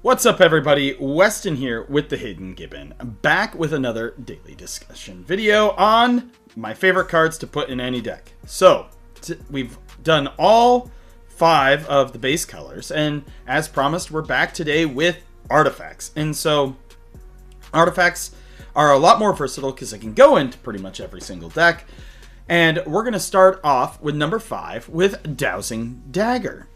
What's up, everybody? Weston here with the Hidden Gibbon, back with another daily discussion video on my favorite cards to put in any deck. So, we've done all 5 of the base colors, and as promised, we're back today with artifacts. And so, artifacts are a lot more versatile because they can go into pretty much every single deck. And we're going to start off with number 5 with Dowsing Dagger.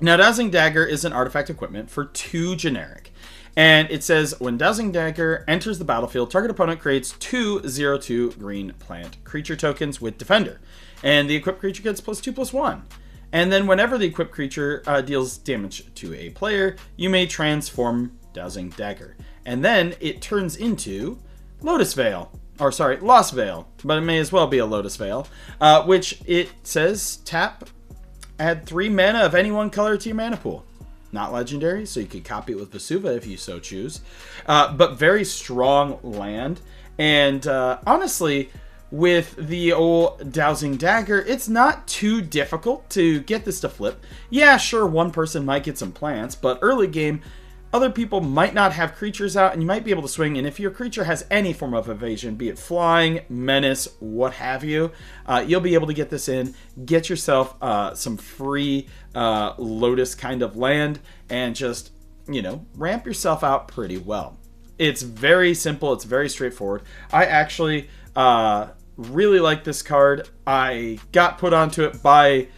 Now, Dowsing Dagger is an artifact equipment for 2 generic. And it says, when Dowsing Dagger enters the battlefield, target opponent creates 2 0/2 green plant creature tokens with Defender. And the equipped creature gets +2/+1. And then whenever the equipped creature deals damage to a player, you may transform Dowsing Dagger. And then it turns into Lotus Veil. Or sorry, Lost Veil. But it may as well be a Lotus Veil. Which it says, tap, add 3 mana of any one color to your mana pool. Not legendary, so you could copy it with Vesuva if you so choose. But very strong land. And honestly, with the old Dowsing Dagger, it's not too difficult to get this to flip. Yeah, sure, one person might get some plants, but early game, other people might not have creatures out, and you might be able to swing. And if your creature has any form of evasion, be it flying, menace, what have you, you'll be able to get this in, get yourself some free Lotus kind of land, and just, you know, ramp yourself out pretty well. It's very simple. It's very straightforward. I actually really like this card. I got put onto it by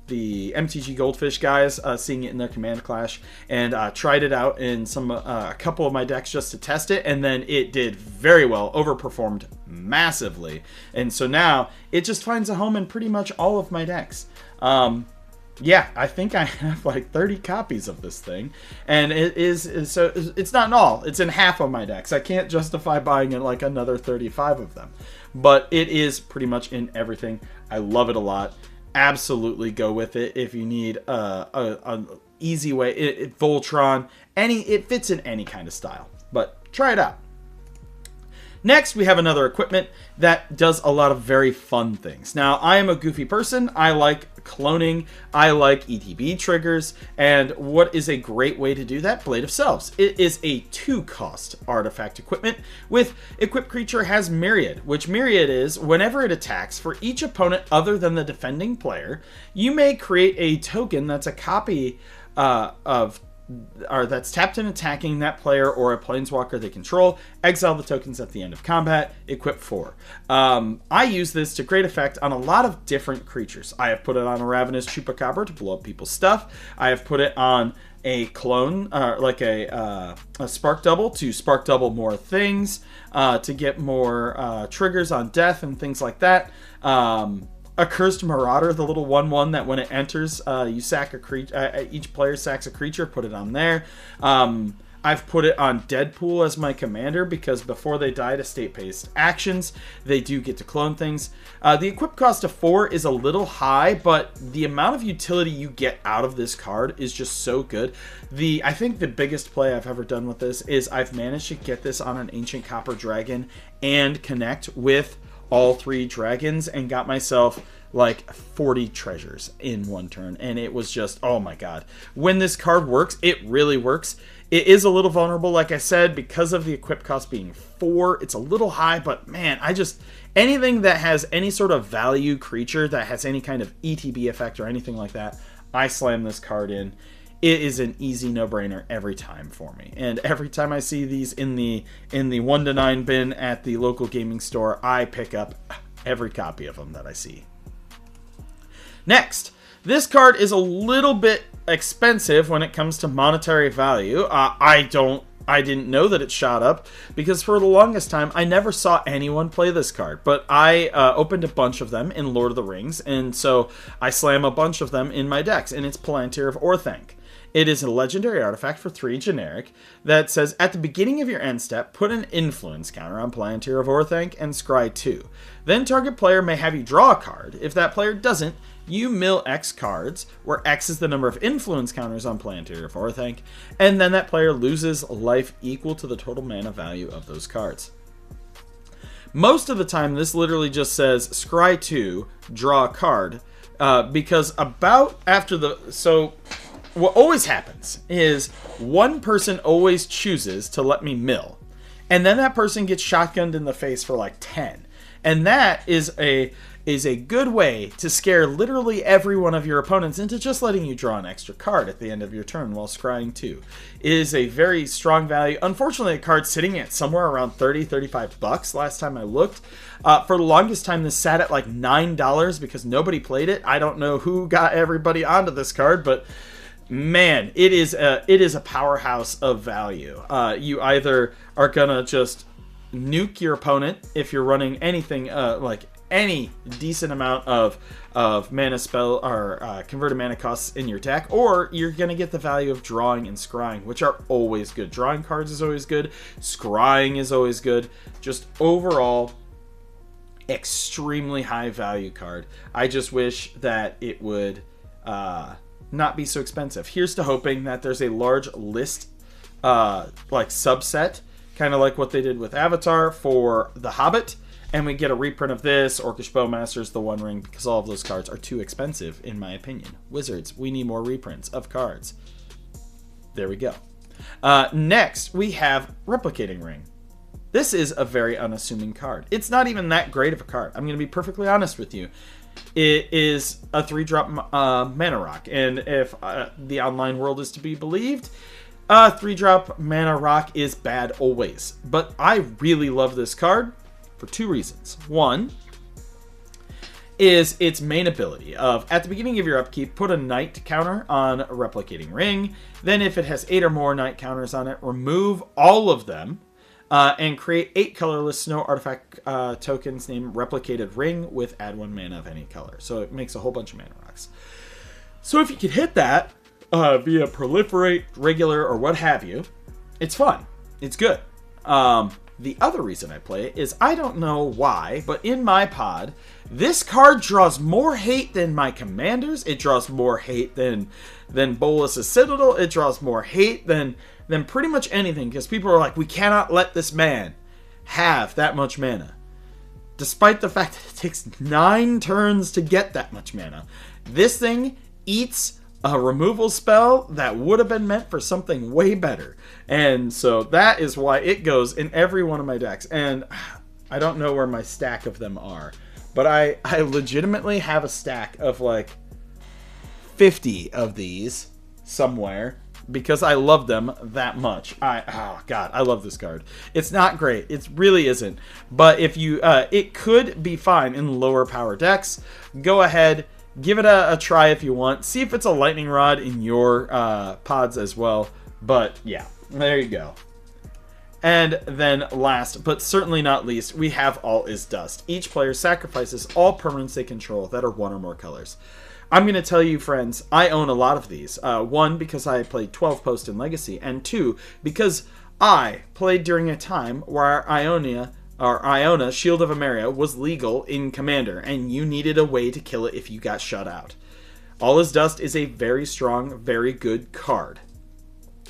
the MTG Goldfish guys, seeing it in their Command Clash, and tried it out in a couple of my decks just to test it, and then it did very well, overperformed massively, and so now it just finds a home in pretty much all of my decks. Yeah, I think I have like 30 copies of this thing, and so it's not in all, it's in half of my decks. I can't justify buying it like another 35 of them, but it is pretty much in everything. I love it a lot. Absolutely go with it if you need an easy way. Voltron, it fits in any kind of style, but try it out. Next, we have another equipment that does a lot of very fun things. Now, I am a goofy person. I like cloning. I like ETB triggers. And what is a great way to do that? Blade of Selves. It is a 2-cost artifact equipment with equipped creature has Myriad, which Myriad is whenever it attacks for each opponent other than the defending player, you may create a token that's a copy that's tapped and attacking that player or a planeswalker they control. Exile the tokens at the end of combat. Equip 4. I use this to great effect on a lot of different creatures. I have put it on a Ravenous Chupacabra to blow up people's stuff. I have put it on a clone, like a Spark Double to Spark Double more things, to get more triggers on death and things like that. Accursed Marauder, the little 1/1 that when it enters, you sack a creature. Each player sacks a creature. Put it on there. I've put it on Deadpool as my commander because before they die to state-based actions, they do get to clone things. The equip cost of 4 is a little high, but the amount of utility you get out of this card is just so good. I think the biggest play I've ever done with this is I've managed to get this on an Ancient Copper Dragon and connect with all 3 dragons and got myself like 40 treasures in one turn, and it was just, oh my god. When this card works, it really works. It is a little vulnerable, like I said, because of the equip cost being 4. It's a little high, but man, anything that has any sort of value creature that has any kind of ETB effect or anything like that, I slam this card in. It is an easy no-brainer every time for me. And every time I see these in the 1 to 9 bin at the local gaming store, I pick up every copy of them that I see. Next, this card is a little bit expensive when it comes to monetary value. I didn't know that it shot up because for the longest time I never saw anyone play this card, but I opened a bunch of them in Lord of the Rings, and so I slam a bunch of them in my decks, and it's Palantir of Orthanc. It is a legendary artifact for 3 generic that says, at the beginning of your end step, put an influence counter on Palantir of Orthanc and scry 2. Then target player may have you draw a card. If that player doesn't, you mill X cards, where X is the number of influence counters on Palantir of Orthanc, and then that player loses life equal to the total mana value of those cards. Most of the time, this literally just says, scry 2, draw a card, because about after the... So what always happens is one person always chooses to let me mill. And then that person gets shotgunned in the face for like 10. And that is a good way to scare literally every one of your opponents into just letting you draw an extra card at the end of your turn while scrying 2. It is a very strong value. Unfortunately, a card sitting at somewhere around $30-$35 last time I looked. For the longest time, this sat at like $9 because nobody played it. I don't know who got everybody onto this card, but man, it is a powerhouse of value. You either are gonna just nuke your opponent if you're running anything like any decent amount of mana spell or converted mana costs in your deck, or you're gonna get the value of drawing and scrying, which are always good. Drawing cards is always good. Scrying is always good. Just overall, extremely high value card. I just wish that it would not be so expensive. Here's to hoping that there's a large list like subset, kind of like what they did with Avatar for The Hobbit, and we get a reprint of this, Orcish Bowmasters, The One Ring, because all of those cards are too expensive, in my opinion. Wizards, we need more reprints of cards. There we go. Next, we have Replicating Ring. This is a very unassuming card. It's not even that great of a card. I'm going to be perfectly honest with you. It is a 3-drop mana rock, and if the online world is to be believed, 3-drop mana rock is bad always. But I really love this card for 2 reasons. One is its main ability of, at the beginning of your upkeep, put a night counter on a Replicating Ring. Then if it has 8 or more night counters on it, remove all of them. And create 8 colorless snow artifact tokens named Replicated Ring with add 1 mana of any color. So it makes a whole bunch of mana rocks. So if you could hit that via proliferate, regular, or what have you, it's fun. It's good. The other reason I play it is I don't know why, but in my pod, this card draws more hate than my commanders. It draws more hate than Bolas's Citadel. It draws more hate than pretty much anything, because people are like, we cannot let this man have that much mana. Despite the fact that it takes 9 turns to get that much mana. This thing eats a removal spell that would have been meant for something way better. And so that is why it goes in every one of my decks. And I don't know where my stack of them are, but I legitimately have a stack of like 50 of these somewhere, because I love them that much. Oh god, I love this card. It's not great. It really isn't. But if you, it could be fine in lower power decks. Go ahead, give it a try if you want. See if it's a lightning rod in your pods as well. But yeah, there you go. And then last, but certainly not least, we have All Is Dust. Each player sacrifices all permanents they control that are 1 or more colors. I'm going to tell you, friends, I own a lot of these. 1, because I played 12 Post in Legacy, and 2, because I played during a time where Iona, Shield of Emeria, was legal in Commander, and you needed a way to kill it if you got shut out. All Is Dust is a very strong, very good card.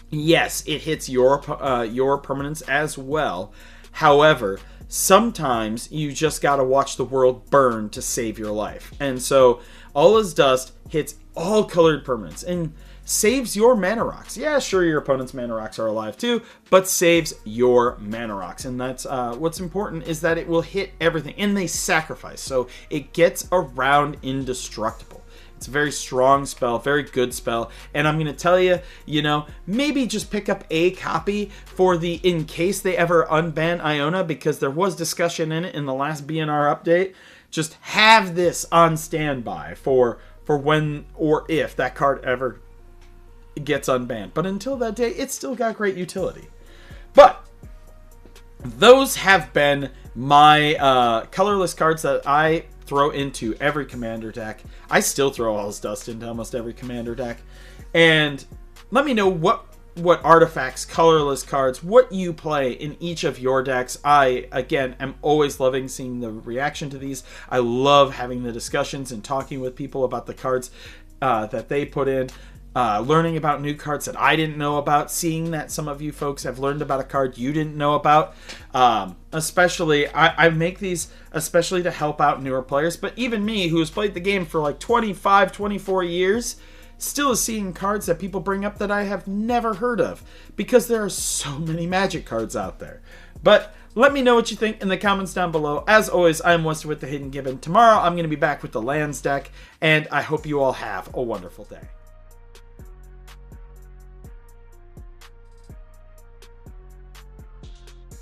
Yes, it hits your permanents as well. However, sometimes you just gotta watch the world burn to save your life. And so All Is Dust hits all colored permanents and saves your mana rocks. Yeah, sure, your opponent's mana rocks are alive too, but saves your mana rocks. And that's what's important, is that it will hit everything. And they sacrifice, so it gets around indestructible. It's a very strong spell, very good spell, and I'm going to tell you, maybe just pick up a copy for in case they ever unban Iona, because there was discussion in it in the last BNR update. Just have this on standby for when or if that card ever gets unbanned. But until that day, it's still got great utility. But those have been my colorless cards that I throw into every commander deck. I still throw All Is Dust into almost every commander deck. And let me know what artifacts, colorless cards, what you play in each of your decks. I, again, am always loving seeing the reaction to these. I love having the discussions and talking with people about the cards that they put in. Learning about new cards that I didn't know about, seeing that some of you folks have learned about a card you didn't know about. Especially, I make these especially to help out newer players, but even me, who's played the game for like 25, 24 years, still is seeing cards that people bring up that I have never heard of, because there are so many Magic cards out there. But let me know what you think in the comments down below. As always, I'm Weston with the Hidden Gibbon. Tomorrow I'm going to be back with the lands deck, and I hope you all have a wonderful day.